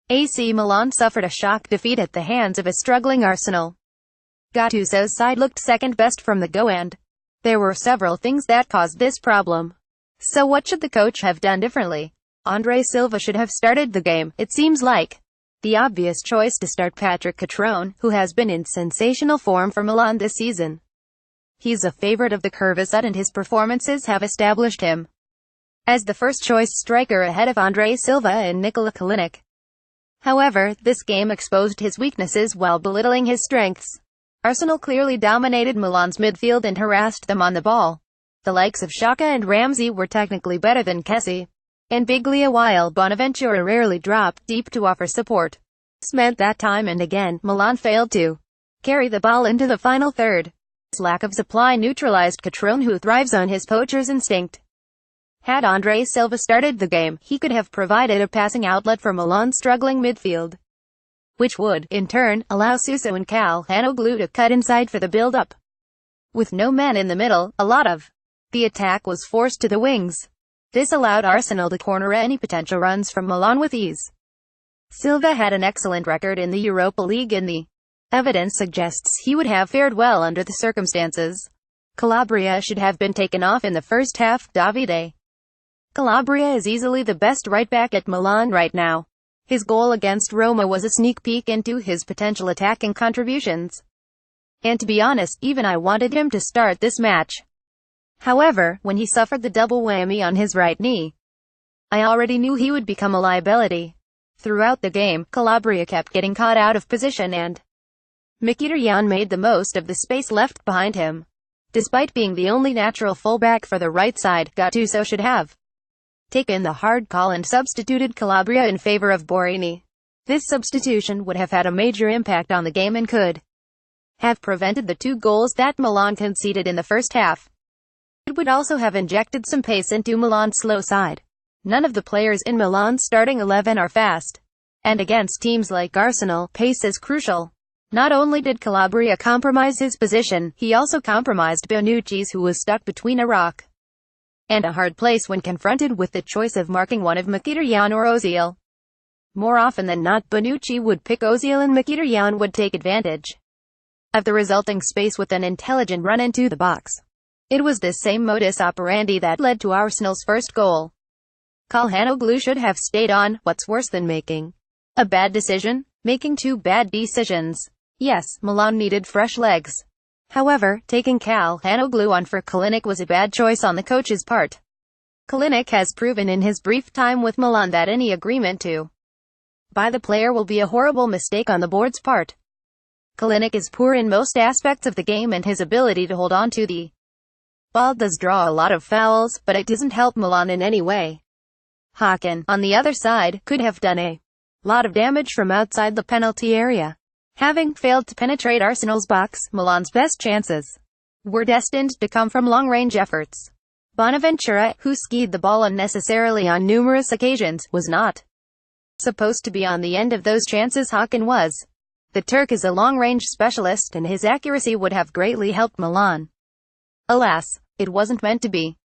AC Milan suffered a shock defeat at the hands of a struggling Arsenal. Gattuso's side looked second best from the go and there were several things that caused this problem. So what should the coach have done differently? Andre Silva should have started the game, it seems like. The obvious choice to start Patrick Cutrone, who has been in sensational form for Milan this season. He's a favorite of the Curvasut and his performances have established him as the first-choice striker ahead of Andre Silva and Nikola Kalinic. However, this game exposed his weaknesses while belittling his strengths. Arsenal clearly dominated Milan's midfield and harassed them on the ball. The likes of Xhaka and Ramsey were technically better than Kessie and Biglia, while Bonaventura rarely dropped deep to offer support. This meant that time and again, Milan failed to carry the ball into the final third. This lack of supply neutralized Cutrone, who thrives on his poacher's instinct. Had Andre Silva started the game, he could have provided a passing outlet for Milan's struggling midfield, which would, in turn, allow Suso and Calhanoglu to cut inside for the build-up. With no man in the middle, a lot of the attack was forced to the wings. This allowed Arsenal to corner any potential runs from Milan with ease. Silva had an excellent record in the Europa League and the evidence suggests he would have fared well under the circumstances. Calabria should have been taken off in the first half. Davide Calabria is easily the best right-back at Milan right now. His goal against Roma was a sneak peek into his potential attacking contributions. And to be honest, even I wanted him to start this match. However, when he suffered the double whammy on his right knee, I already knew he would become a liability. Throughout the game, Calabria kept getting caught out of position and Mkhitaryan made the most of the space left behind him. Despite being the only natural fullback for the right side, Gattuso should have taken the hard call and substituted Calabria in favor of Borini. This substitution would have had a major impact on the game and could have prevented the 2 goals that Milan conceded in the first half. It would also have injected some pace into Milan's slow side. None of the players in Milan's starting 11 are fast. And against teams like Arsenal, pace is crucial. Not only did Calabria compromise his position, he also compromised Bonucci's, who was stuck between a rock and a hard place when confronted with the choice of marking one of Mkhitaryan or Ozil. More often than not, Bonucci would pick Ozil and Mkhitaryan would take advantage of the resulting space with an intelligent run into the box. It was this same modus operandi that led to Arsenal's first goal. Calhanoglu should have stayed on. What's worse than making a bad decision? Making 2 bad decisions. Yes, Milan needed fresh legs. However, taking Calhanoglu on for Kalinic was a bad choice on the coach's part. Kalinic has proven in his brief time with Milan that any agreement to buy the player will be a horrible mistake on the board's part. Kalinic is poor in most aspects of the game and his ability to hold on to the ball does draw a lot of fouls, but it doesn't help Milan in any way. Hakan, on the other side, could have done a lot of damage from outside the penalty area. Having failed to penetrate Arsenal's box, Milan's best chances were destined to come from long-range efforts. Bonaventura, who skied the ball unnecessarily on numerous occasions, was not supposed to be on the end of those chances. Hakan was. The Turk is a long-range specialist and his accuracy would have greatly helped Milan. Alas, it wasn't meant to be.